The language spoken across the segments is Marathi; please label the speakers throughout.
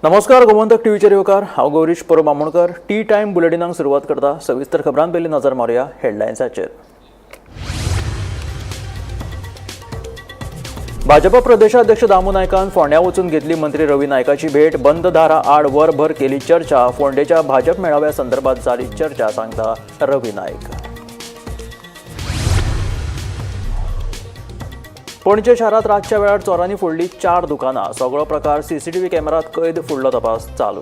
Speaker 1: नमस्कार, गोमंतक टीव्हीचे रिव्हकार हांव गौरीश परबामणकर. टी टाइम बुलेटिनाक सुरवात करता. सविस्तर खबरां पयलीं नजर मारूया हेडलायन्साचेर. भाजपा प्रदेशाध्यक्ष दामू नायकान फोंड्यां वचून घेतली मंत्री रवी नायकाची भेट. बंद दारा आड वरभर केली चर्चा. फोंडेच्या भाजप मेळाव्या संदर्भात जाली चर्चा, सांगता रवी नायक. पणजे शारात रातच्या वेळार चोरांनी फोडली 4 दुकानां. सगळो प्रकार सीसीटीव्ही कॅमेरात कैद. फुडलो तपास चालू.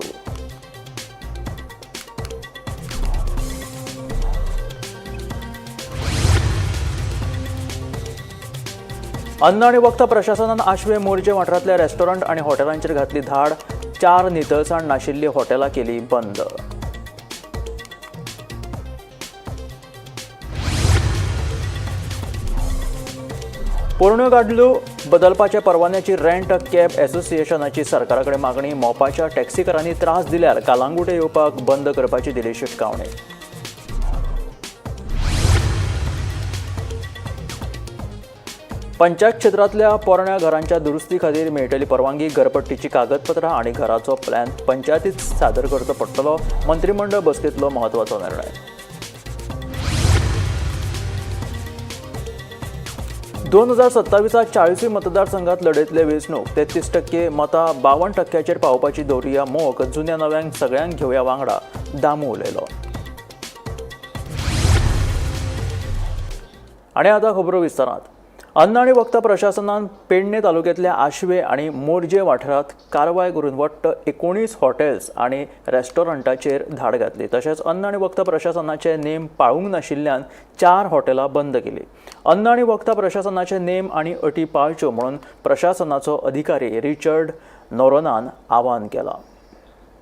Speaker 1: अन्न आणि वखद प्रशासनान आशवे मोरजे वाठारांतल्या रेस्टॉरंट आणि हॉटेलांचेर घातली धाड. 4 नितळसाण नाशिल्ली हॉटेलां केली बंद. पोरण्यो गाडयो बदलपाच्या परवान्याची रेंट कॅब असोसिएशनाची सरकाराकडे मागणी. मोपाच्या टॅक्सीकारांनी त्रास दिल्यार कालांगुटे येवपाक बंद करपाची दिली शिटकावणी. पंचायत क्षेत्रातल्या पोरण्या घरांच्या दुरुस्ती खातीर मेळटली परवानगी. घरपट्टीची कागदपत्रां आणि घराचो प्लॅन पंचायतीत सादर करचो पडटलो. मंत्रिमंडळ बसकेंतलो म्हत्वाचो निर्णय. 2027 40 मतदारसंघात लढयतले वेंचणूक 33% मतां 52% पावपाची दवरिया मोख. जुन्या नव्यांक सगळ्यांक घेवया वांगडा, दामू उलयलो. आनी आतां खबरो विस्तारांत. अन्न आणि वखद प्रशासनान पेडणे तालुक्यांतल्या आशवे आणि मोरजे वाठारांत कारवाय करून वट्ट 19 हॉटेल्स आणि रेस्टॉरंटांचेर धाड घातली. तशेंच अन्न आणि वखद प्रशासनाचे नेम पाळूंक नाशिल्ल्यान 4 हॉटेलां बंद केली. अन्न आणि वखद प्रशासनाचे नेम आणि अटी पाळच्यो म्हणून प्रशासनाचो अधिकारी रिचर्ड नोरोनान आवाहन केलां.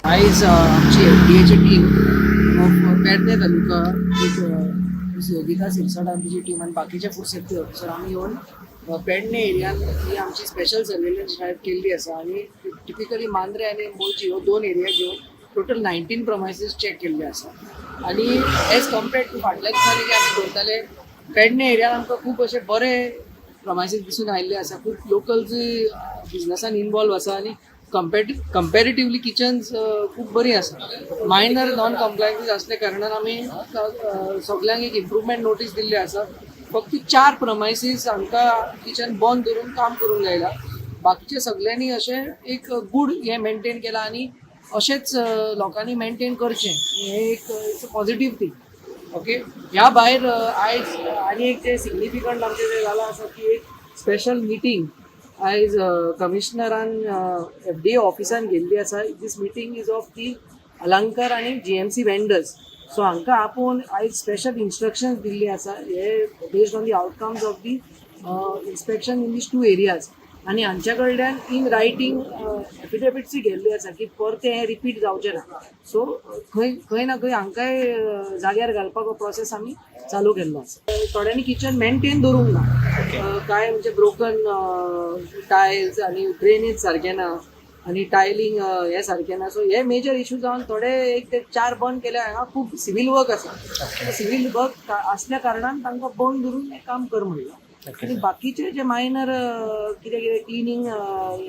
Speaker 2: आयज आमची एफडीएची टीम पेडणे तालुका योगिता सिरसाट आमची टीम आणि बाकीचे फूड सेफ्टी ऑफिसर आमी येवन पेडणे एरियान ही आमची स्पेशल सर्वेलन्स ड्रायव्ह केल्ली आसा आणि टिपिकली मांद्रे आणि मोरजी ह्यो 2 एरिया घेवन टोटल 19 प्रमायसीस चेक केल्ले आसा. आणि एज कम्पेर्ड टू फाटल्या दिसांनी जे आमी धरताले पेडणे एरियान आमकां खूब अशे बरे प्रमायसीस दिसून आयिल्ले आसा. खूब लोकल जी बिजनसान इनवॉल्व आसा आणि कंपॅरेटिवली किचन्स खूप बरी आसा. मायनर नॉन कम्प्लायन्सीस असल्या कारणान आमी सगळ्यांक एक इम्प्रुवमेंट नोटीस दिल्ली आसा. फक्त 4 प्रमायसीस आमकां किचन बंद करून काम करूंक लायला. बाकीचे सगळ्यांनी अशें एक गूड हे मेंटेन केला आणि अशेंच लोकांनी मेंटेन करचें हे एक it's a positive thing. Okay, ह्या भायर आयज आनी एक जे सिग्निफिकंट आमचें जें जालां आसा की एक स्पेशल मिटींग आयज कमिशनरान एफडीए ऑफिसान घेल्ली आसा. दिस मिटींग इज ऑफ दी अलंकार आणि जीएमसी वेंडर्स. सो हांकां आपोवन आयज स्पेशल इन्स्ट्रक्शन्स दिल्ली आसा. हे based on the outcomes of the inspection in these 2 areas. आणि हांच्या कडल्यान इन रायटींग एफिडेविट्स घेल्ली आसा की परते हें रिपीट जावचें ना. सो खंय ना खंय हांकांय जाग्यार घालपाचो प्रोसेस आमी चालू केल्लो आसा. थोड्यांनी किचन मेंटेन दवरूंक ना. काय म्हणजे ब्रोकन टायल्स आणि ड्रेनेज सारके ना आणि टायलिंग हे सारके ना. सो हे मेजर इश्यू जावन थोडे एक ते 4 बंद केले. हांगा खूब सिवील वर्क आसा. सिवील वर्क असल्या कारणान तांकां बंद दवरून हें काम कर म्हणलां. आणि बाकीचे जे मायनर कितें कितें क्लिनिंग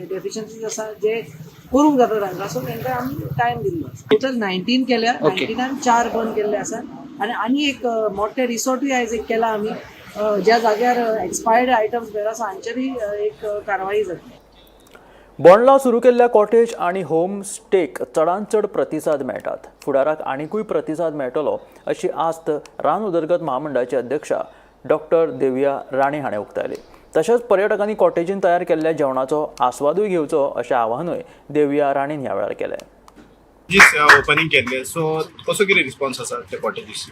Speaker 2: डेफिशियन्सीज आसा जे करूंक जाता तांकां, सो तांकां आमी टायम दिल्लो. टोटल 19 केल्या. 19 4 बंद केल्ले आसा. आणि एक मोठे रिसॉर्टूय आयज एक केला आमी ज्या जाग्यार एक्सपायर्ड आयटम्स वेर आसा हांचेरय एक कारवाई जातली.
Speaker 1: बोंडला सुरू केल्ल्या कॉटेज आणि होम स्टेक चडांत चड प्रतिसाद मेळटात. फुडाराक आनीकूय प्रतिसाद मेळटलो अशी आस्त रान उदरगत महामंडळाची अध्यक्षा डॉक्टर देविया राणे हाणें उक्तायली. तशेंच पर्यटकांनी कॉटेजीन तयार केल्ल्या जेवणाचो आस्वादूय घेवचो अशें आवाहनूय देविया राणेन ह्या वेळार केलें.
Speaker 3: ओपनिंग केल्लें, सो कसो कितें रिस्पॉन्स आसा त्या कॉटेजीस?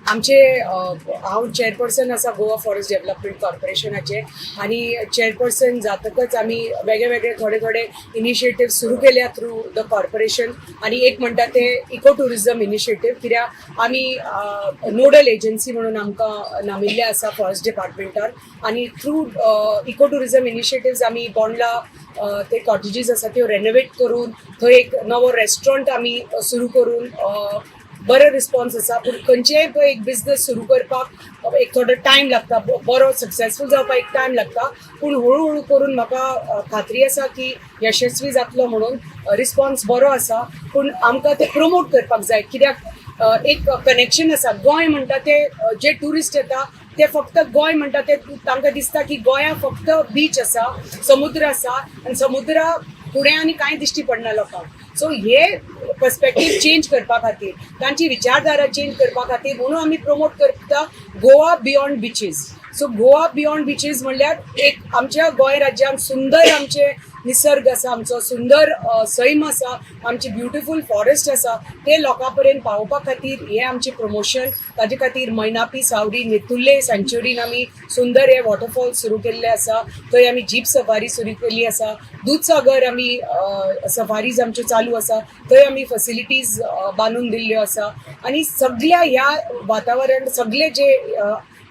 Speaker 4: आमचे हांव चेअरपर्सन आसा गोवा फॉरेस्ट डेव्हलपमेंट कॉर्पोरेशनाचे आणि चेअरपर्सन जातकच आम्ही वेगळे थोडे इनिशिएटिव्ह सुरू केल्या थ्रू द कॉर्पोरेशन. आणि एक म्हणटा ते इको टुरिझम इनिशिएटिव्ह, कित्याक आम्ही नोडल एजन्सी म्हणून आमकां नामिल्ले आसा फॉरेस्ट डिपार्टमेंटार. आणि थ्रू इको टुरिझम इनिशिएटिव्ह आम्ही बोंडला ते कॉटेजीस आसा त्यो रेनोवेट करून थंय एक नवो रेस्टॉरंट आम्ही सुरू करून बरो रिस्पॉन्स आसा. पूण खंयचेय पळय एक बिझनेस सुरू करपाक एक थोडो टायम लागता, बरो सक्सेसफूल जावपाक एक टायम लागता. पूण हळू करून म्हाका खात्री आसा की यशस्वी जातलो म्हणून. रिस्पॉन्स बरो आसा. पूण आमकां ते प्रमोट करपाक जाय. कित्याक एक कनेक्शन आसा. गोंय म्हणटा ते जे ट्युरिस्ट येता ते फक्त गोंय म्हणटा ते तांकां दिसता की गोंया फक्त बीच आसा, समुद्र आसा आनी समुद्रा फुडें आनी कांय दिश्टी पडना लोकांक. सो हे पर्स्पेक्टीव चेंज करपा खातीर, तांची विचारधारा चेंज करपा खातीर म्हणून आमी प्रमोट करता Goa beyond beaches. So Goa beyond beaches म्हणल्यार एक आमच्या गोंय राज्यांत सुंदर आमचे निसर्ग आसा, आमचो सुंदर सैम आसा, आमची ब्युटिफूल फॉरेस्ट आसा, ते लोकां पर्यंत पावोवपा खातीर हे आमचे प्रमोशन. ताजे खातीर मैनापी सावडी नेतुर्ले सँच्युरीन आमी सुंदर हे वॉटरफॉल सुरू केल्ले आसा. थंय आमी जीप सफारी सुरू केल्ली आसा. दूदसागर आमी सफारीज आमच्यो चालू आसा. थंय आमी फॅसिलिटीज बांदून दिल्ल्यो आसा. आनी सगळ्या ह्या वातावरण सगळे जे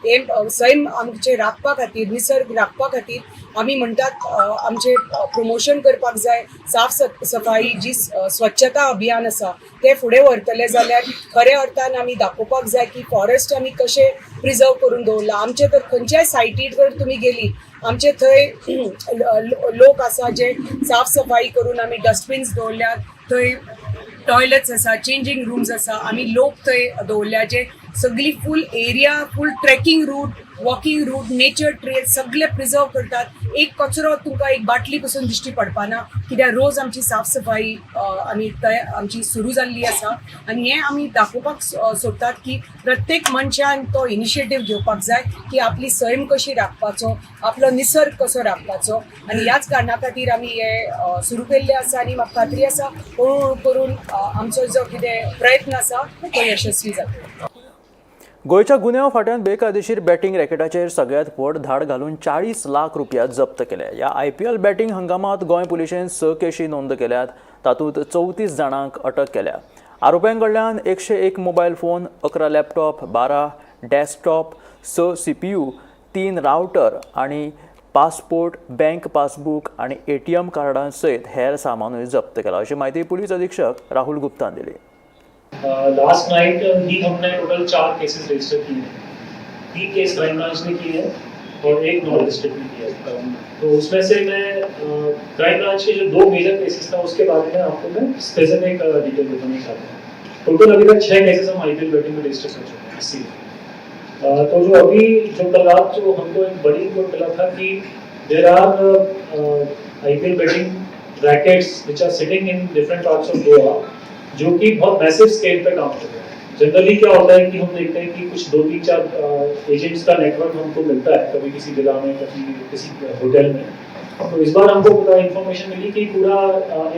Speaker 4: हे सैम आमचे राखपा खातीर, निसर्ग राखपा खातीर आमी म्हणटात आमचे प्रमोशन करपाक जाय. साफ सफाई जी स्वच्छता अभियान आसा ते फुडें व्हरतले जाल्यार खऱ्या अर्थान आमी दाखोवपाक जाय की फॉरेस्ट आमी कशें प्रिजर्व करून दवरला. आमचे तर खंयच्याय सायटीर जर तुमी गेली, आमचे थंय लोक आसा जे साफ सफाई करून आमी डस्टबिन्स दवरल्यात. थंय टॉयलेट्स आसा, चेंजिंग रूम्स आसा. आमी लोक थंय दवरल्या जे सगळी full area, full trekking route, walking route, nature trail सगळे प्रिजर्व करतात. एक कचरो तुमकां एक बाटली पसून दिश्टी पडपाना. कित्याक रोज आमची साफ सफाई आनी आमची सुरू जाल्ली आसा. आनी हें आमी दाखोवपाक सोदतात की प्रत्येक मनशान तो इनिशिएटीव घेवपाक जाय की आपली सैम कशी राखपाचो, आपलो निसर्ग कसो राखपाचो. आनी ह्याच कारणां खातीर आमी हे सुरू केल्ले आसा. आनी म्हाका खात्री आसा हळू करून आमचो जो कितें प्रयत्न आसा तो यशस्वी जातलो.
Speaker 1: गोंयच्या गुन्यांव फाट्यान बेकायदेशीर बॅटींग रॅकेटाचेर सगळ्यात व्हड धाड घालून 40 लाख रुपया जप्त केले. या IPL बॅटींग हंगामात गोंय पुलिशेन 6 केशी नोंद केल्यात. तातूंत 34 जाणांक अटक केल्या. आरोप्यांकडल्यान 101 mobile phone, 11 laptop, 12 desktop, 6 CPU, 3 router आणि पासपोर्ट, बँक पासबुक आणि ATM कार्डां सयत हेर सामानूय जप्त केला, अशी माहिती पुलीस अधीक्षक राहुल गुप्तान दिली.
Speaker 5: लास्ट नाइट ही हमने टोटल 4 केसेस रजिस्टर किए हैं. 3 केस क्राइम ब्रांच ने किए हैं और 1 नॉन डिस्ट्रिक्ट ने किया है. तो उसमें से मैं क्राइम ब्रांच के जो 2 मेजर केसेस था उसके बारे में आपको मैं स्पेसिफिक डिटेल बताना चाहता हूँ. टोटल अभी तक 6 केसेस हम IPL बैटिंग में रजिस्टर कर चुके हैं. 80 तो जो अभी जो कल रात जो हमको एक बड़ी रिपोर्ट मिला था कि there are IPL betting rackets which are sitting in different parts of Goa जो कि बहुत मैसिव स्केल पे काम कर रहे हैं. जनरली क्या होता है कि हम देखते हैं कि कुछ 2-3-4 एजेंट्स का नेटवर्क हमको मिलता है, कभी किसी जिला में, कभी किसी होटल में. तो इस बार हमको पूरा इन्फॉर्मेशन मिली कि पूरा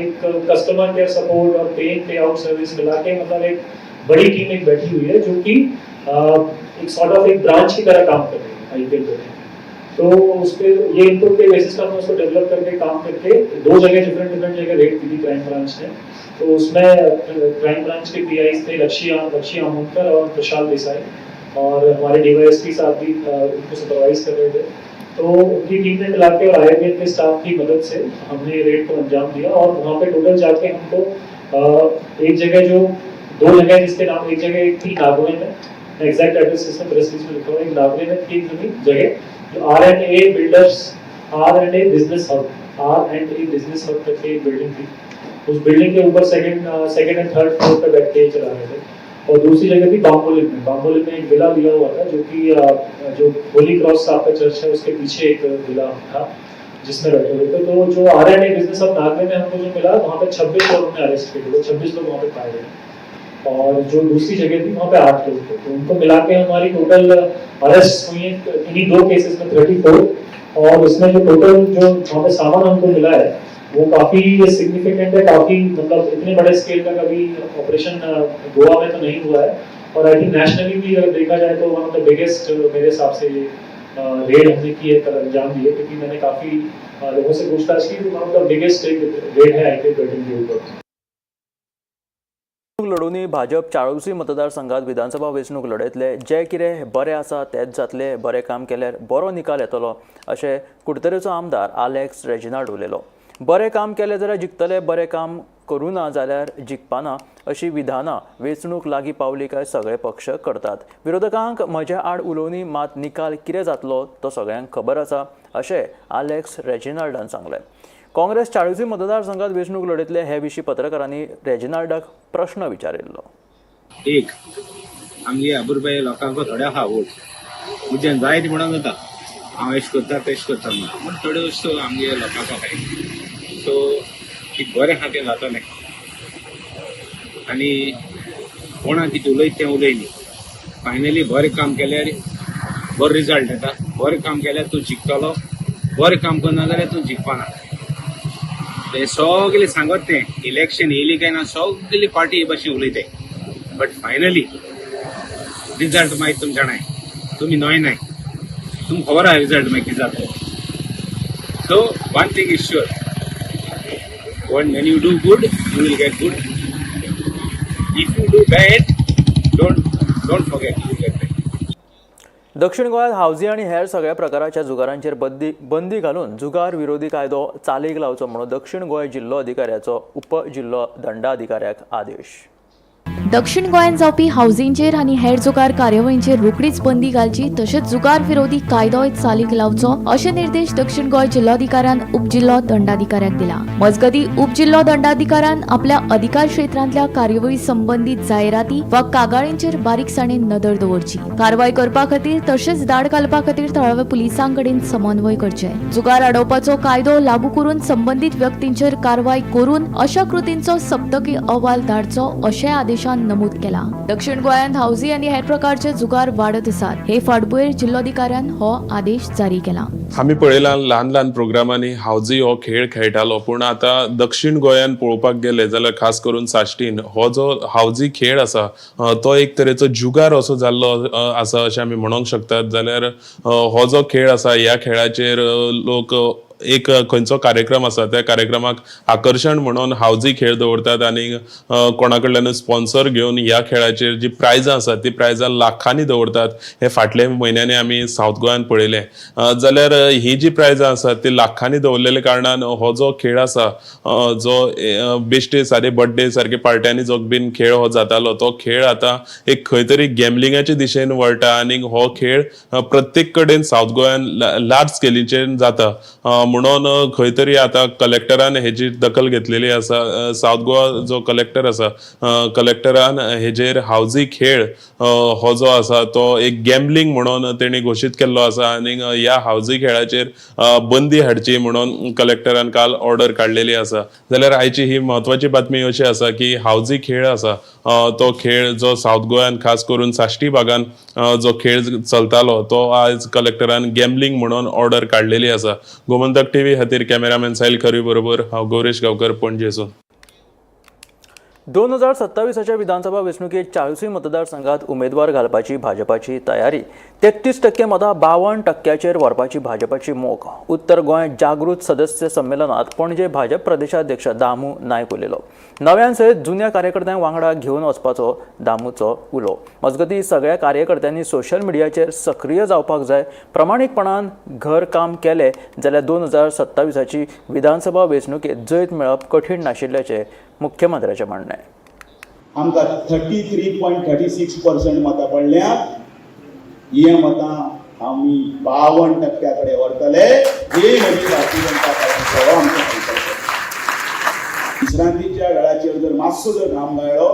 Speaker 5: एक कस्टमर केयर सपोर्ट और पे आउट सर्विस मिला के मतलब एक बड़ी टीम एक बैठी हुई है जो कि एक सॉर्ट ऑफ एक ब्रांच की तरह काम कर रही है IPL पे. तो उस पर ये इनपुट के बेसिस पर हम उसको डेवलप करके काम करके 2 जगह डिफरेंट जगह रेड की थी क्राइम ब्रांच ने. तो उसमें क्राइम ब्रांच के PIs थे लक्ष्य आमोदकर और प्रशांत देसाई और हमारे DYSP साहब भी उनको सुपरवाइज कर रहे थे. तो उनकी टीम ने मिला के और IIBN के स्टाफ की मदद से हमने रेड को अंजाम दिया. और वहाँ पे टोटल जाके हमको एक जगह जो 2 जगह जिसके नाम, एक जगह थी नागवे में, एग्जैक्ट एड्रेस इसमें प्रेस रिलीज में लिखा हुआ है, नागवे में थी जगह जो R&A builders, R&A business hub करके एक बिल्डिंग थी. उस बिल्डिंग के ऊपर सेकंड एंड थर्ड फ्लोर पे बैठ के चला रहे थे. और दूसरी जगह थी बाम्बोलिम में एक विला लिया हुआ था जो कि जो होली क्रॉस साहब का चर्च है उसके पीछे एक विला था जिसमें बैठे हुए थे. तो जो R&A बिजनेस हब नागवे में हमको जो मिला वहाँ पे 26 लोग हमने अरेस्ट किए थे. 26 लोग वहाँ पे पाए गए. और जो दूसरी जगह थी वहाँ पे 8 लोग थे. तो उनको मिला के हमारी टोटल अरेस्ट हुई है इन्हीं 2 केसेस में 34. और उसमें जो टोटल जो वहाँ पे सामान हमको मिला है वो काफी सिग्निफिकेंट है. काफी मतलब इतने बड़े स्केल का कभी ऑपरेशन गोवा में तो नहीं हुआ है. और आई थिंक नेशनली भी अगर देखा जाए तो वन ऑफ द बिगेस्ट मेरे हिसाब से रेड हमने की है, कल अंजाम दिए. क्योंकि मैंने काफी लोगों से पूछताछ की तो one of the biggest red है IPL बैटिंग के ऊपर.
Speaker 1: लढूनी भाजप चाळुसी मतदारसंघात विधानसभा वेंचणूक लढयतले. जे कितें बरें आसा तेच जातले. बरें काम केल्यार बरो निकाल येतलो अशें कुडतरेचो आमदार आलेक्स रेजिनाल्ड उलयलो. बरें काम केलें जाल्यार जिखतले. बरें काम करूं ना जाल्यार जिखपाना अशी विधानां वेंचणूक लागीं पावली काय सगळे पक्ष करतात. विरोधकांक म्हज्या आड उलोवनी मात निकाल कितें जातलो तो सगळ्यांक खबर आसा अशें आलेक्स रेजिनाल्डान सांगलें. काँग्रेस 40 मतदारसंघात वेंचणूक लढयतले हे विशीं पत्रकारांनी रेजिनाल्डाक प्रश्न विचारिल्लो.
Speaker 6: एक आमगे आबुरबाये लोकांक थोडे आहा वोट म्हणजे जायत म्हणून जाता हांव एश करता तेश करता म्हणून पूण थोड्यो अश्यो आमगे लोकांक आहाय सो एक बरें आहा तें जातलें आनी कोणाक कितें उलयत तें उलयनी फायनली बरें काम केल्यार बरो रिजल्ट येता बरें काम केल्यार तूं जिखतलो बरें काम करना जाल्यार तूं जिखपाना ते सगळें सांगत तें इलेक्शन येयली काय ना सगळी पार्टी हे भाशेन उलयताय बट फायनली रिजल्ट मागीर तुमच्या नाय तुम्ही नॉय नाय तुमकां खबर आहा रिजल्ट मागीर कितें जातलो so one thing is sure when you do good you will get good if you do bad don't forget you will get bad.
Speaker 1: दक्षिण गोंयांत हावजी आनी हेर सगळ्या प्रकाराच्या जुगारांचेर बंदी घालून जुगार विरोधी कायदो चालीक लावचो म्हणून दक्षिण गोंय जिल्लो अधिकाऱ्याचो उपजिल्लो दंडाधिकाऱ्याक आदेश.
Speaker 7: दक्षिण गोंयांत जावपी हावजींचेर आनी हेर जुगार कार्यावळींचेर रोखडीच बंदी घालची तशेंच जुगार विरोधी कायदोय चालीक लावचो अशे निर्देश दक्षिण गोंय जिल्लोधिकाऱ्यान उपजिल्लो दंडाधिकाऱ्याक दिला. मजगती उपजिल्लो दंडाधिकाऱ्यान आपल्या अधिकार क्षेत्रांतल्या कार्यावळी संबंधीत जायराती वा कागाळींचेर बारीकसाणेन नदर दवरची कारवाय करपा खातीर तशेंच दाड घालपा खातीर थळाव्या पुलिसां कडेन समन्वय करचे जुगार आडोवपाचो कायदो लागू करून संबंधीत व्यक्तींचेर कारवाय करून अशा कृतींचो सप्तकी अहवाल धाडचो अशें आदेशान नमूद केला. दक्षिण गोंयांत हावजी आनी हेर प्रकारचे जुगार वाडत आसात हे फाटभुंयेर जिल्लोधिकाऱ्यान हो आदेश जारी केला.
Speaker 8: आमी पळयलां ल्हान ल्हान प्रोग्रामांनी हावजी हो खेळ खेळटालो पूण आतां दक्षिण गोंयांत पळोवपाक गेले जाल्यार खास करून साश्टीन हो जो हावजी खेळ आसा तो एक तरेचो जुगार असो जाल्लो आसा अशें आमी म्हणूंक शकतात. जाल्यार हो जो खेळ आसा ह्या खेळाचेर लोक एक खंयचो कार्यक्रम आसा त्या कार्यक्रमाक आकर्शण म्हणून हावजी खेळ दवरतात आनी कोणा कडल्यान स्पॉन्सर घेवन ह्या खेळाचेर जी प्रायजां आसात ती प्रायजां लाखांनी दवरतात. हे फाटले म्हयन्यांनी आमी सावथ गोंयांत पळयले जाल्यार ही जी प्रायजां आसात ती लाखांनी दवरलेल्या कारणान हो जो खेळ आसा जो बेश्टे सारे बर्थडे सारके पार्ट्यांनी जो बीन खेळ हो जातालो तो खेळ आतां एक खंय तरी गॅमलिंगाच्या दिशेन वळटा आनी हो खेळ प्रत्येक कडेन सावथ गोंयांत लार्ज स्केलीचेर जाता म्हणून खंय तरी आतां कलेक्टरान हेची दखल घेतलेली आसा. सावथ गोवा जो कलेक्टर आसा कलेक्टरान हेजेर हावजी खेळ हो जो आसा तो एक गॅमलिंग म्हणून तेणी घोशीत केल्लो आसा आनी ह्या हावजी खेळाचेर बंदी हाडची म्हणून कलेक्टरान काल ऑर्डर काडलेली आसा. जाल्यार आयची ही म्हत्वाची बातमी अशी आसा की हावजी खेळ आसा तो खेळ जो सावथ गोंयांत खास करून साश्टी भागान जो खेळ चलतालो तो आज कलेक्टरान गॅमलिंग म्हणून ऑर्डर काडलेली आसा. गोमंतक टीव्ही खातीर कॅमेरामॅन साहिल खरी बरोबर हांव गौरेश गांवकर पणजेसून.
Speaker 1: 2027च्या विधानसभा वेंचणुकेत 40 मतदारसंघात उमेदवार घालपाची भाजपाची तयारी 33% मतां 52%चेर व्हरपाची भाजपाची मोख. उत्तर गोंय जागृत सदस्य संमेलनात पणजे भाजप प्रदेशाध्यक्ष दामू नायक उलयलो. नव्यान सयत जुन्या कार्यकर्त्यांक वांगडा घेवन वचपाचो दामूचो उलो. मजगती सगळ्या कार्यकर्त्यांनी सोशल मिडियाचेर सक्रीय जावपाक जाय. प्रामाणीकपणान घर काम केलें जाल्यार 2027ची विधानसभा वेंचणुकेत जैत मेळप कठीण नाशिल्ल्याचें मुख्यमंत्र्याचें म्हणणें.
Speaker 9: आमकां 33.36% मतां पडल्यात. ही मतां आमी 52% कडेन व्हरतले ही म्हजी भारतीय जनता पार्टीचो आमचो संकल्प. विश्रांतीच्या वेळाचेर जर मातसो जर घाम गाळ्ळो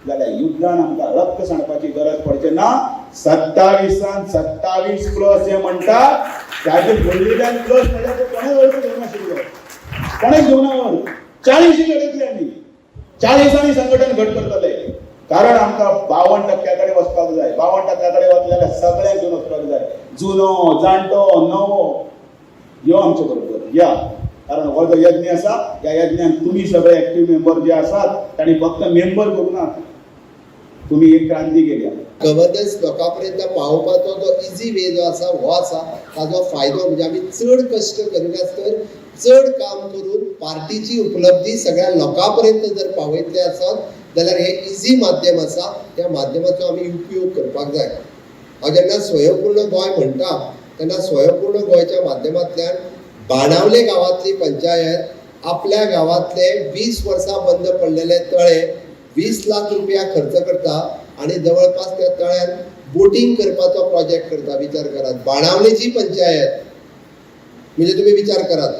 Speaker 9: जाल्यार युद्धान आमकां रक्त सांडपाची गरज पडचे ना. 27 प्लस जे म्हणटात त्याचेर व्हडलेल्यान प्लस म्हणल्यार तो कोणें वळख घेवंक नाशिल्लो कोणेच घेवना व्हर 40 लढयतले आमी 40 संघटन घट करतले कारण आमकां 52% कडेन वचपाक जाय. 52% कडेन वतले जाल्यार सगळ्यांक घेवन वचपाक जाय. जुनो जाणटो नवो यो आमचे बरोबर या कारण हो जो यज्ञ आसा ह्या यज्ञान तुमी सगळे एक्टिव्ह मेंबर जे आसात तांणी फक्त मेंबर करूं ना तुमी एक क्रांती केल्या.
Speaker 10: गव्हर्नन्स लोकांपर्यंत पावोवपाचो जो इजी वे जो आसा हो आसा ताजो फायदो म्हणजे आमी चड कश्ट करिनात तर चड काम करून पार्टीची उपलब्धी सगळ्या लोकांपर्यंत जर पावयतले आसत जाल्यार हे इजी माध्यम आसा त्या माध्यमाचो आमी उपयोग करपाक जाय. हांव जेन्ना स्वयंपूर्ण गोंय म्हणटा तेन्ना स्वयंपूर्ण गोंयच्या माध्यमांतल्यान बाणावले गांवांतली पंचायत आपल्या गावातले 20 वर्सां बंद पडलेले तळे 20 लाख रुपया खर्च करता आणि जवळपास त्या तळ्यात बोटिंग करपाचो प्रोजेक्ट करता. विचार करात, बाणावलेची पंचायत म्हणजे तुम्ही विचार करात,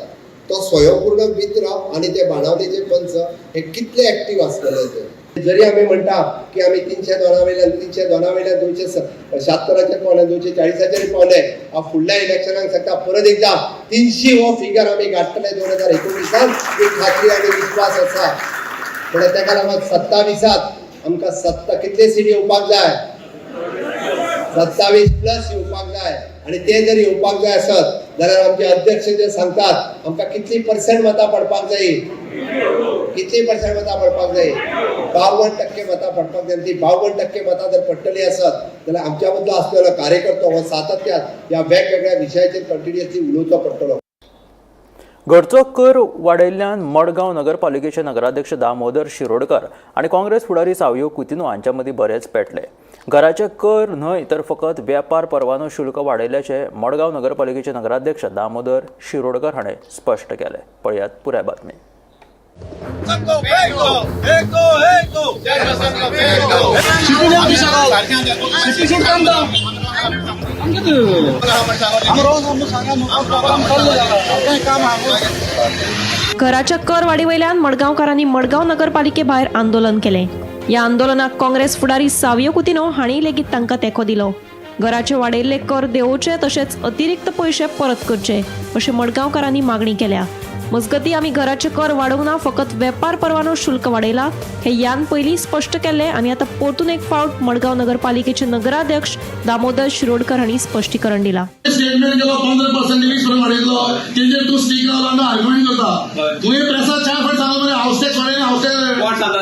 Speaker 10: तो स्वयंपूर्ण मित्र आणि ते बाणावलेचे पंच हे कितले ऍक्टिव्ह असलेले ते. जरी आम्ही म्हणटा की आम्ही 302 वयल्यान 276चे पावले 240चे पावले, फुडल्या इलेक्शनाक सांगता परत एकदा 300 हो फिगर आम्ही गाठतले 2019 ही खात्री आणि विश्वास असा. पण तेका लागून 27 आमकां सत्ता कितले सीट येवपाक जाय, 27+ येवपाक जाय. आणि ते जर येवपाक जाय आसत जाल्यार आमचे अध्यक्ष जे सांगतात आमकां कितली % मतां पडपाक जाय, कितली % मतां पडपाक जाय, 52% मतां पडपाक जाय. ती 52% मतां जर पडटली आसत जाल्यार आमच्या मदलो आसलेलो कार्यकर्तो हो सातत्यान ह्या वेगवेगळ्या विशयाचेर कंटिन्युअसली उलोवचो पडटलो.
Speaker 1: घरचो कर वाडयिल्ल्यान मडगांव नगरपालिकेचे नगराध्यक्ष दामोदर शिरोडकर आणि काँग्रेस फुडारी सावयो कुतिनो हांच्या मदीं बरेच पेटले. घराचे कर न्हय तर फकत वेपार परवानो शुल्क वाडयल्याचे मडगांव नगरपालिकेचे नगराध्यक्ष दामोदर शिरोडकर हाणें स्पश्ट केले. पळयात पुराय बातमी.
Speaker 11: घराच्या कर वाडी वयल्यान मडगांवकारांनी मडगांव नगरपालिके भायर आंदोलन केले. या आंदोलनाक काँग्रेस फुडारी सावयो कुतिनो हांणी लेगीत तांकां तेंको दिलो. घराचे वाडयल्ले कर देंवोवचे तशेंच अतिरिक्त पयशे परत करचे अशें मडगांवकारांनी मागणी केल्या. मजगतीं आमी घराचे कर वाडोवंक ना, फकत वेपार परवानो शुल्क वाडयला हे यान पयलीं स्पश्ट केले आनी आतां परतून एक फावट मडगांव नगरपालिकेचे नगराध्यक्ष दामोदर शिरोडकर हांणी स्पश्टीकरण दिलां.
Speaker 9: स्टेटमेंट केलो 15% 20% वाडयलो, तेजेर तूं स्टिकर लावन आर्ग्युमेंट करता. तुवें प्रेसार 4 फावट सांगलो मरे हाऊस टॅक्स वाडयना, हाऊस टॅक्स कोण सांगता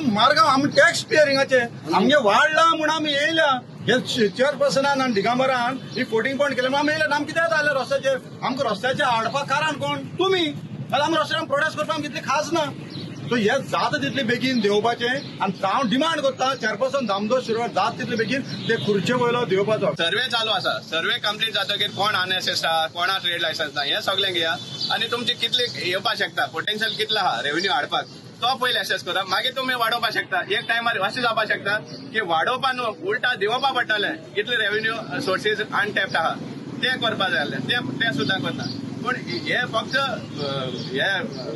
Speaker 9: मडगांव आमी टॅक्स पेयरिंगाचे आमगे वाडला म्हणून आमी येयल्या. हे चेअरपर्सनान आनी दिगंबरान ही फोटिंग पॉयंट केले आमी येयले. आमकां कितें जालें रस्त्याचेर, आमकां रस्त्याचेर हाडपाक कारण कोण तुमी. जाल्यार आमी रस्त्यार प्रोटेस्ट करपाक कितली खास ना. सो हे जाता तितले बेगीन देवपाचे आनी हांव डिमांड करता चेअरपर्सन दामोदर शिरोडकर जाता तितले बेगीन ते खुर्चे वयलो देवपाचो.
Speaker 3: सर्वे चालू आसा. सर्वे कंप्लीट जातकीर कोण अनएसेस्ट आहा, कोणा ट्रेड लायसन्स ना, हे सगळें घेया आनी तुमचे कितले येवपाक शकता, पोटेन्शियल कितलो आहा रेव्हेन्यू हाडपाक तो पयले असेस करा. मागीर तुम्ही वाडोवपाक शकता. एक टायमार अशें जावपाक शकता की वाडोवपा न्हू उलटा दिवपा पडटले. कितले रेव्हेन्यू सोर्सीस अनटॅप्ड आहा ते करपा जाय आसले, ते सुद्दां करना. पूण हे फक्त हे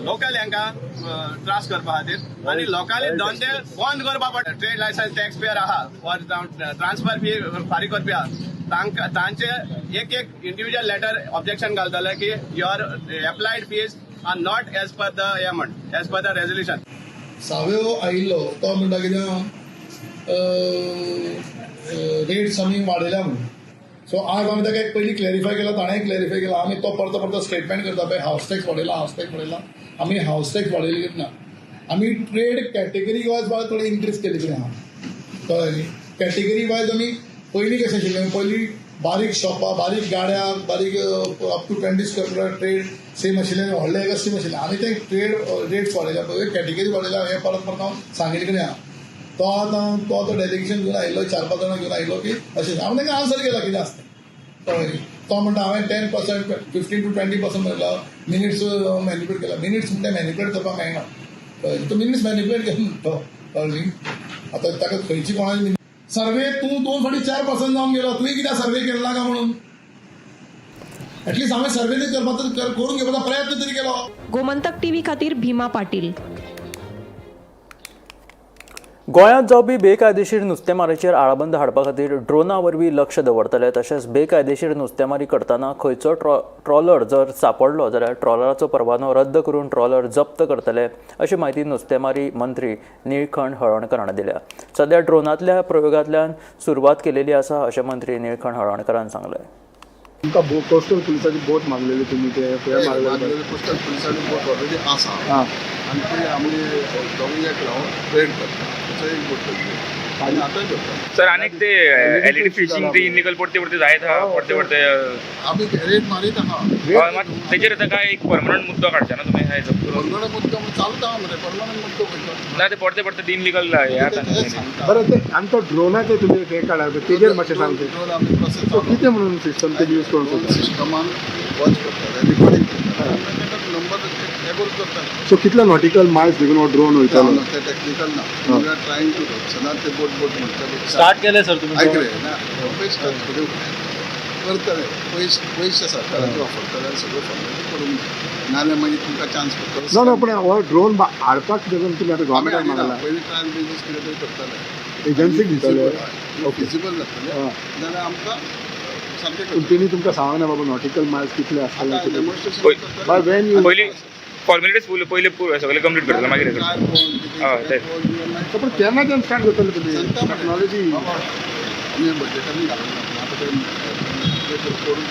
Speaker 3: लोकल हांकां त्रास करपा खातीर आनी लोकांनी धंदे बंद करपा पडटा. ट्रेड लायसन्स टॅक्स पेयर आहा फॉर ट्रान्सफर फी फारीक करपी आहा तांचे एक इंडिव्हिज्युअल लेटर ऑब्जेक्शन घालतले की your applied fees are not as per the amount as per the resolution.
Speaker 9: सावयो आयिल्लो तो म्हणटा कितें रेट्स आमी वाडयल्या म्हणून. सो आज आमी ताका एक पयलीं क्लॅरिफाय केला, ताणेंय क्लॅरिफाय केला. आमी तो परतो स्टेटमेंट करता पळय हाऊस टॅक्स वाडयला, हाऊस टॅक्स वाडयला. आमी हाऊस टॅक्स वाडयली ना, आमी ट्रेड कॅटेगरी वायज बाय थोडी इन्क्रीज केली कितें आहा कळ्ळें न्ही. कॅटेगरी वायज आमी पयलीं कशें आशिल्लें, पयलीं बारीक शॉपां, बारीक गाड्या, बारीक अप टू 20 स्क्वेअर फुटार ट्रेड सेम आशिल्लें, व्हडले एका सेम आशिल्लें. आमी ते ट्रेड रेट्स वाडयल्या पळय, कॅटेगरी वाडयल्या. हें परत हांव सांगिल्लें कितें आहा तो आतां तो डेलिगेशन घेवन आयिल्लो, 4-5 जाणां घेवन आयिल्लो की अशें. हांव ताका आन्सर केला कितें आसता कळ्ळें. तो म्हणटा हांवें 10%, 15 to 20% म्हणला. मिनिट्स मॅनिप्युलेट केला. मिनिट्स म्हणटा मॅनिप्युलेट करपाक मेळना कळ्ळें. तो मिनिट्स मॅनिप्युलेट केला म्हणटा कळ्ळें. आतां ताका खंयची कोणाची सर्वे तूं 2 फावटी 4% जावन गेलो, तुवें कित्याक सर्वे केला काय म्हणून. एटलीस्ट हांवें सर्वे करपाचो करून घेवपाचो प्रयत्न तरी केलो.
Speaker 11: गोमंतक टीव्ही खातीर भीमा पाटील.
Speaker 1: गोंयांत जावपी बेकायदेशीर नुस्तेमारीचेर आळाबंद हाडपा खातीर ड्रोना वरवीं लक्ष दवरतले. तशेंच बेकायदेशीर नुस्तेमारी करतना खंयचो ट्रॉलर जर सापडलो जाल्यार ट्रॉलराचो परवानो रद्द करून ट्रॉलर जप्त करतले अशी माहिती नुस्तेमारी मंत्री निळखंड हळवणकर हाणें दिल्या. सध्या ड्रोनांतल्या प्रयोगांतल्यान सुरवात केलेली आसा अशें मंत्री निळखंड हळवणकरान सांगलें.
Speaker 12: तुमकां कोस्टल पुलिसाची बोट मागलेली, तुमी ते मागलेली. कोस्टल पुलिसाची बोट ऑलरेडी आसा आनी ती आमी दोगांक लावन ट्रेड करता. बाकीचं एक भरतात आणि आताही भरतात.
Speaker 13: सर अनेक ते एलईडी फिशिंग ते इलिगल पडते आहेत हा पडते
Speaker 12: आम्ही रेट मारीत आहात.
Speaker 13: त्याचेर आता काय एक परमनंट मुद्दो काढचा ना तुम्ही हाय जप्त करून
Speaker 12: परमनंट मुद्दो चालू आहा मरे परमनंट मुद्दो करतात.
Speaker 13: ना ते पडते इनलिगल हे आता
Speaker 12: बरं ते आणि तो ड्रोनाचे तुम्ही हे काढा तेजेर मातशें सांगते आमी प्रोसेस कितें म्हणून सिस्टम ते यूज करून सिस्टमान वॉच करतात रिकॉर्डिंग करतात नंबर हे करतात. सो कितले नॉटिकल मायल्स देखून हो ड्रोन वयतालो ते टेक्निकल ना वी आर ट्रायिंग टू सदांच ते बोट म्हणतात
Speaker 2: स्टार्ट केले सर तुम्ही
Speaker 12: ऐकले ना पयशे करतले पयशे सरकाराचे वापरतले सगळं फॉर्मेलिटी करून नाल्यार मागीर तुमकां चान्स पडटलो. ना पण हो ड्रोन हाडपाक देखून तुमी आतां गव्हर्मेंटाक मागला पयलीं ट्रायल बिजनेस कितें तरी करताले एजन्सीक दिताले फिजिबल जातले जाल्यार आमकां सारकें तेणी तुमकां सांगना बाबा नॉटिकल मायल्स कितले आसतले डेमॉन्स्ट्रेशन बाय वेन यू
Speaker 13: पयली फॉर्मेलिटीज पहिले सगळे कंप्लीट करतले मागीर
Speaker 12: पण केन्ना स्टार्ट करतले तुमी टेक्नॉलॉजी आमी बजेटांनी घालून आतां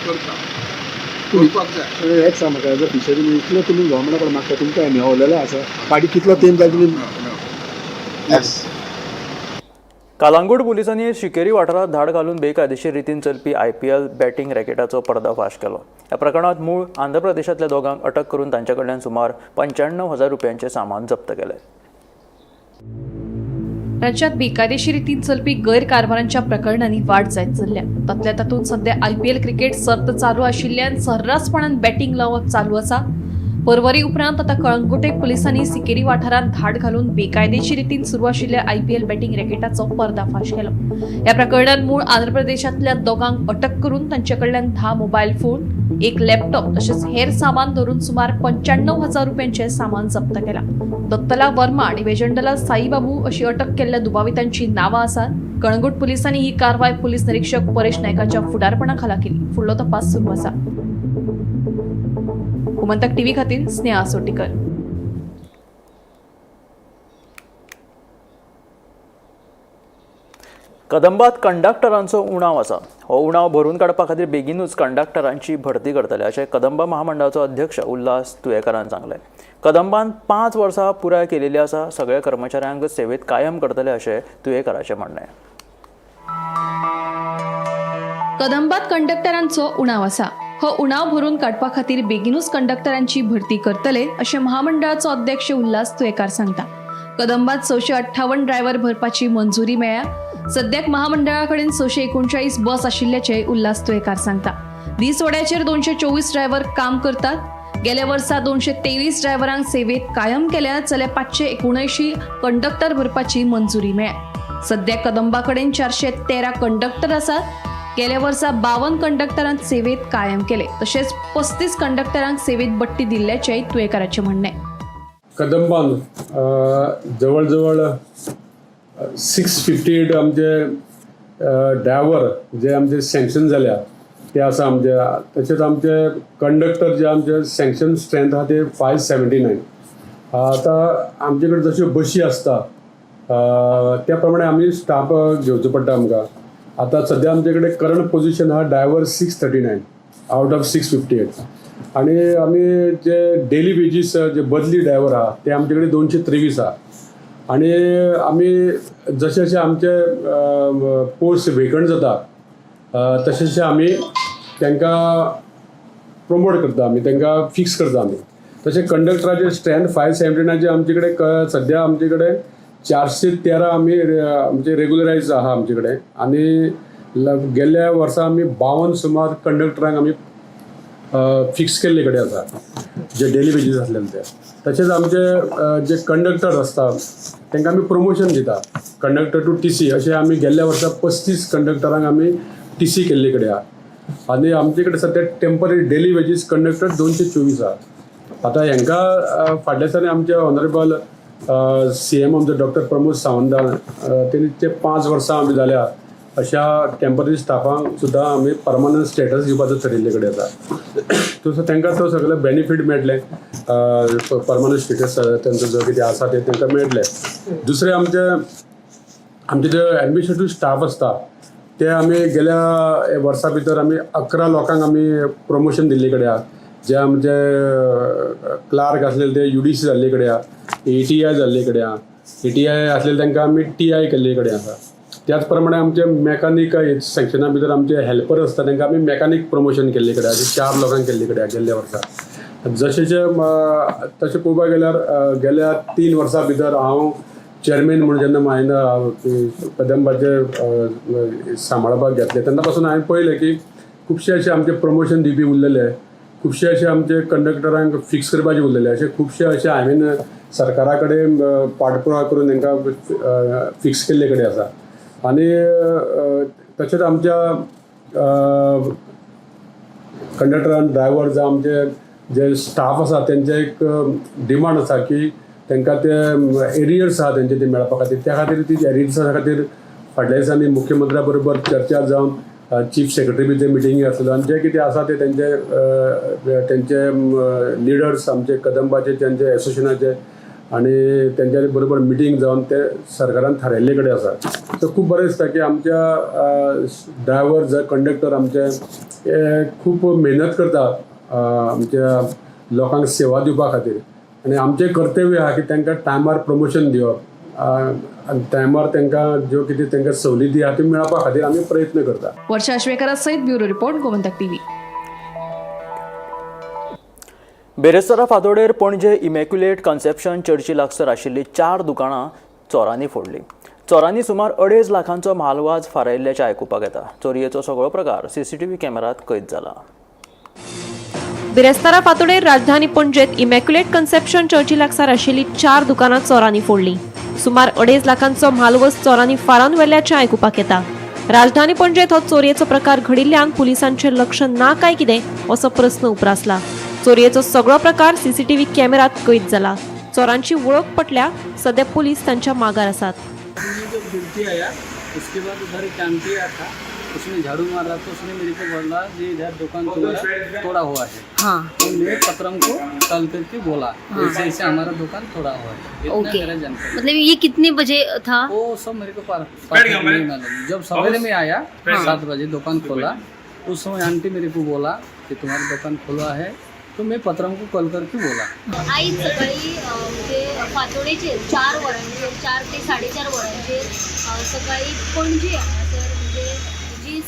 Speaker 12: करता करपाक जाय. एक सांग म्हाका एज अ फिशरी इतले तुमी गव्हर्मेंटा कडेन मागता तुमकां मेळलेले आसा गाडी कितलो तेंप जालो तुमी येस.
Speaker 1: कालांगूट पुलिसांनी शिकेरी वाठारात धाड घालून बेकायदेशीर रितीन चलपी IPL बॅटिंग रॅकेटाचो पर्दाफाश केलो. ह्या प्रकरणात मूळ आंध्र प्रदेशांतल्या दोगांक अटक करून तांचे कडल्यान सुमार 95,000 रुपयांचे सामान जप्त केले.
Speaker 7: राज्यात बेकायदेशीर रितीन चलपी गैरकारभारांच्या प्रकरणांनी वाड जायत चल्ल्या. तातल्या तातूंत सध्या IPL क्रिकेट सर्त चालू आशिल्ल्यान सर्रासपणान बॅटिंग लावप चालू आसा. परवरी उपरांत आता कळंगुटे पुलिसांनी सिकेरी वाठारांत धाड घालून बेकायदेशीर रितीन सुरू आशिल्ल्या IPL बॅटिंग रॅकेटाचो पर्दाफाश केलो. ह्या प्रकरणात मूळ आंध्र प्रदेशांतल्या दोगांक अटक करून तांचे कडल्यान 10 मोबायल फोन, एक लॅपटॉप तसेच हेर सामान धरून सुमार 95,000 रुपयांचे सामान जप्त केला. दत्तला वर्मा आणि वेजंडला साईबाबू अशी अटक केलेल्या दुबावितांची नावां आसात. कळंगूट पुलिसांनी ही कारवाय पोलीस निरीक्षक परेश नायकाच्या फुडारपणाखाला केली. फुडलो तपास सुरू आसा. गोमंतक टीव्ही खातीर स्नेहा सोटीकर.
Speaker 1: कदंबात कंडक्टरांचो उणाव आसा. हो उणाव भरून काडपा खातीर बेगीनूच कंडक्टरांची भरती करतले अशें कदंबा महामंडळाचो अध्यक्ष उल्हास तुयेकारान सांगलें. कदंबान 5 वर्सां पुराय केलेली आसा. सगळ्या कर्मचाऱ्यांक सेवेत कायम करतले अशें तुयेकाराचें म्हणणें.
Speaker 7: कदंबात कंडक्टरांचो उणाव आसा. हो उणाव भरून काडपा खातीर बेगीनूच कंडक्टरांची भरती करतले अशें महामंडळाचो अध्यक्ष उल्हास तुयेकार सांगता. कदंबात 658 ड्रायव्हर भरपाची मंजुरी मेळ्ळ्या. सद्याक महामंडळा कडेन 639 बस आशिल्ल्याचे उल्हास तुयेकार सांगता. दिसवड्याचेर 224 ड्रायव्हर काम करतात. गेल्या वर्सा 223 ड्रायव्हरांक सेवेत कायम केल्यात जाल्यार 579 कंडक्टर भरपाची मंजुरी मेळ्ळ्या. सद्याक कदंबा कडेन 413 कंडक्टर आसात. गेल्या वर्सा 52 कंडक्टरांक सेवेत कायम केले तसेच 35 कंडक्टरांक सेवेत बट्टी दिल्ल्याचे तुयेकाराचे म्हणणे.
Speaker 14: कदंबान जवळ जवळ 658 आमचे ड्रायव्हर जे आमचे सँक्शन जाल्या ते आसा आमचे. तशेंच आमचे कंडक्टर जे आमचे सँक्शन स्ट्रेंथ आहा ते 579. आतां आमचे कडेन जश्यो बशी आसता त्या प्रमाणे आमी स्टाफ घेवचो पडटा आमकां. आता सध्या आमचे कडेन करंट पोझिशन हा ड्रायव्हर 639 आउट ऑफ 658 आणि आमी जे डेली वेजीस जे बदली ड्रायव्हर आहा ते आमचे कडेन 223 आहा. आणि आमी जशे जशे आमचे पोस्ट वेकंट जाता तशे तशे आमी तांकां प्रमोट करता, आमी तांकां फिक्स करता. आमी तशें कंडक्टराचे स्ट्रेंथ 579 आमचे कडेन सध्या आमचे कडेन 413 आमी आमचे रेग्युलरायज आहा आमचे कडेन. आनी गेल्ल्या वर्सा आमी 52 सुमार कंडक्टरांक आमी फिक्स केल्ले कडेन आसा जे डेली वेजीस आसलेले ते. तशेंच आमचे जे कंडक्टर आसता तांकां आमी प्रमोशन दिता, कंडक्टर टू TC अशें आमी गेल्ल्या वर्सा 35 कंडक्टरांक आमी TC केल्ले कडेन आहा. आनी आमचे कडेन सद्या टेम्पररी डेली वेजीस कंडक्टर 224 आहा. आतां हांकां फाटल्या दिसांनी आमचे ऑनरेबल CM आमचे डॉक्टर प्रमोद सावंतान तेणी ते 5 वर्सां आमी जाल्या अशा टेम्पररी स्टाफांक सुद्दां आमी परमनंट स्टेटस दिवपाचो ठरिल्ले कडेन आसा. सो तांकां तो सगळे बेनिफीट मेळटले, परमनंट स्टेटस तांचो जो कितें आसा ते तांकां मेळटले. दुसरें आमचे जे एडमिनिस्ट्रेटीव स्टाफ आसता ते आमी गेल्या वर्सा भितर आमी 11 लोकांक आमी प्रमोशन दिल्ले कडेन आहा. जे आमचे क्लार्क आसलेले ते UDC जाल्ले कडेन आहा, ATI जाल्ले कडेन आहा. ATI आसलेले तांकां आमी TI केल्ले कडेन आसा. त्याच प्रमाणे आमचे मेकॅनिक सँक्शना भितर आमचे हेल्पर आसता तांकां आमी मेकॅनिक प्रमोशन केल्ले कडेन अशें 4 लोकांक केल्ले कडेन गेल्ल्या वर्सा. तशें पळोवपाक गेल्यार गेल्या 3 वर्सां भितर हांव चेअरमॅन म्हणून जेन्ना हांवें कदंबाचे सांबाळपाक घेतले तेन्ना पासून हांवें पळयलें की खुबशे अशे आमचे प्रमोशन दिवपी उरलेले, खुबशे अशे आमचे कंडक्टरांक फिक्स करपाचे उरलेले, अशे खुबशे अशे हांवें सरकारा कडेन पाठपुरावा करून तांकां फिक्स केल्ले कडेन आसा. आनी तशेंच आमच्या कंडक्टर आनी ड्रायव्हर जावं आमचे जे स्टाफ आसा तेंचे एक डिमांड आसा की तांकां ते एरियर्स आसा तेंचे ते मेळपा खातीर, त्या खातीर ती एरियर्सा खातीर फाटल्या दिसांनी मुख्यमंत्र्या बरोबर चर्चा जावन चीफ सेक्रेटरी बी ते मिटिंगी आसलो आनी जे कितें आसा ते तेंचे लिडर्स आमचे कदंबाचे तेंचे एसोसिएशनाचे आनी तेंच्या बरोबर मिटींग जावन ते सरकारान थारायल्ले कडेन आसा. सो खूब बरें दिसता की आमच्या ड्रायव्हर जे कंडक्टर आमचे खूब मेहनत करता आमच्या लोकांक सेवा दिवपा खातीर आनी आमचें कर्तव्य आसा की तांकां टायमार प्रमोशन दिवप आनी टायमार तांकां ज्यो कितें तांकां सवलती आसा त्यो मेळपा खातीर आमी प्रयत्न करता.
Speaker 11: वर्षा आश्वेकर सयत ब्युरो रिपोर्ट गोमंतक TV.
Speaker 1: बेरेस्तारा फांतोडेर पणजे इमॅक्युलेट कन्सेप्शन चर्ची लागसर आशिल्लीं 4 दुकानां चोरांनी फोडली. चोरांनी सुमार 2.5 लाखांचो म्हालवाज फारायल्ल्याचें आयकुपाक येता. चोरयेचो सगळो प्रकार CCTV कॅमेरात कैद जाला.
Speaker 11: बिरेस्तारा फांतोडेर राजधानी पणजेत इमॅक्युलेट कन्सेप्शन चर्ची लागसार आशिल्लीं 4 दुकानां चोरांनी फोडली. सुमार 2.5 लाखांचो म्हालवस चोरांनी फारावन व्हेल्ल्याचें आयकुपाक येता. राजधानी पणजेत हो चोरयेचो प्रकार घडिल्ल्यान पुलिसांचें लक्ष ना काय कितें असो प्रस्न उप्रासला. चोरयेचो सगळो प्रकार CCTV कॅमेरात कैद जाला. चोरांची वळख पटल्या, सध्या पोलीस तांच्या मागार आसात.
Speaker 2: जो गिरती आया उसके बाद उधर एक आंटी आया था, उसने झाड़ू मारा तो उसने मेरे को बोला जी इधर दुकान तुम्हारा तोड़ा हुआ है.
Speaker 15: हाँ.
Speaker 2: तो मैं पत्रम को कॉल करके बोला ऐसे ऐसे हमारा दुकान तोड़ा हुआ है. इतना मेरा जानकारी.
Speaker 15: मतलब ये कितने बजे था?
Speaker 2: वो सब मेरे को नहीं मालूम. जब सवेरे में आया 7 बजे दुकान खोला, उस समय आंटी मेरे को बोला कि तुम्हारी दुकान खुला है, तो मैं पत्रम को कॉल करके बोला.
Speaker 15: आई सकाळी म्हणजे फातोडेचे 4 वरांचेर 4 ते 4:30 वरांचेर सकाळी पणजे हांगासर म्हणजे जी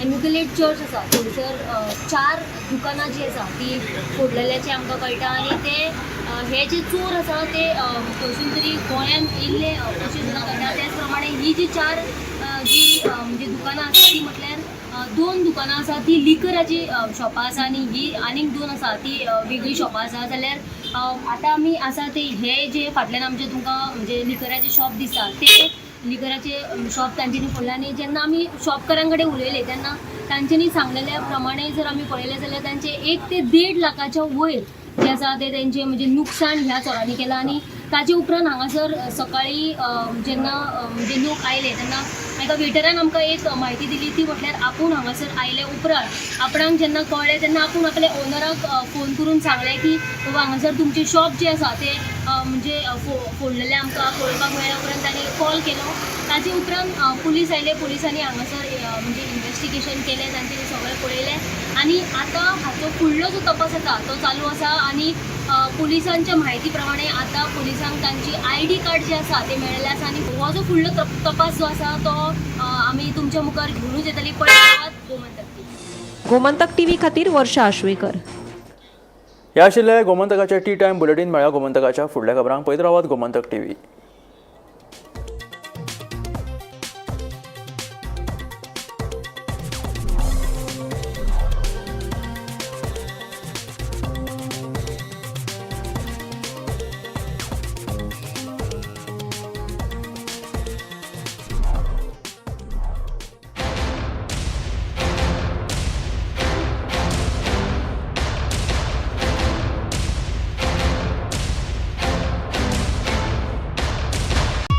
Speaker 15: एम्युक्युलेट चर्च आसा थंयसर 4 दुकानां जी आसा ती फोडलेल्याचें आमकां कळटा. आनी ते हे जे चोर आसा ते खंयसून तरी गोंयांत येयल्ले अशें सुद्दां कळटा. त्याच प्रमाणे ही जी 4 जी म्हणजे दुकानां आसा ती म्हटल्यार 2 दुकानां आसा ती लिकराची शॉपां आसा आनी ही आनीक 2 आसा ती वेगळी शॉपां आसा. जाल्यार आतां आमी आसा ते हे जे फाटल्यान आमचे तुमकां म्हणजे लिकराचे शॉप दिसता ते लिकराचे शॉप तांच्यांनी फोडला. आनी जेन्ना आमी शॉपकारां कडेन उलयले तेन्ना तांच्यांनी सांगलेल्या प्रमाणे जर आमी पळयलें जाल्यार तांचे 1 ते 1.5 लाखाच्या वयर जे आसा ते तेंचे म्हणजे नुकसाण ह्या चोरांनी केलां. आनी ताचे उपरांत हांगासर सकाळी जेन्ना म्हणजे लोक आयले तेन्ना एका वेटरान आमकां एक म्हायती दिली ती म्हटल्यार आपूण हांगासर आयले उपरांत आपणाक जेन्ना कळ्ळें तेन्ना आपूण आपल्या ओनराक फोन करून सांगलें की बाबा हांगासर तुमचें शॉप जें आसा तें म्हणजे फोडलेलें आमकां पळोवपाक मेळ्ळ्या. उपरांत ताणें कॉल केलो. ताचे उपरांत पुलीस आयले. पुलिसांनी हांगासर म्हणजे इन्व्हेस्टिगेशन केलें, तांच्यांनी सगळें पळयलें आनी आतां हाचो फुडलो जो तपास आसा तो चालू आसा. आनी पुलिसांच्या म्हायती प्रमाणे आतां पुलिसांक तांची ID कार्ड जे आसा ते मेळिल्ले आसा आनी हो जो फुडलो तपास जो आसा तो आमी तुमच्या मुखार घेवनूच येतली.
Speaker 11: गोमंतक TV खातीर वर्षा आश्वेकर.
Speaker 1: हे आशिल्ले गोमंतकाचे टी टायम बुलेटीन. मेळ्या गोमंतकाच्या फुडल्या खबरांक पळयत रावात गोमंतक TV.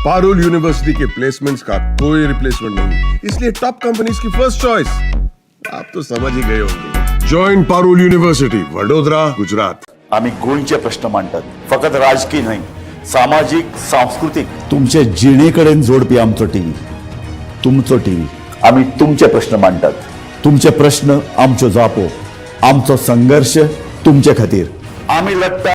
Speaker 16: पारुल यूनिवर्सिटी के प्लेसमेंट्स का कोई रिप्लेसमेंट नहीं, इसलिए टॉप कंपनीज की फर्स्ट चॉइस आप तो समझ ही गए होंगे. Join Parul university, Vadodara, Gujarat.
Speaker 17: आम्ही गोंयचे प्रश्न मांडटात, फकत राजकीय न्हय, सामाजिक सांस्कृतिक. तुमचे जिणेकडेन जोडपी आमचो टीव्ही, तुमचो टीव्ही. आम्ही तुमचे प्रश्न मांडटात, तुमचे प्रश्न आमच्यो जापो, आमचो संघर्ष तुमचे खातीर. आम्ही लढटा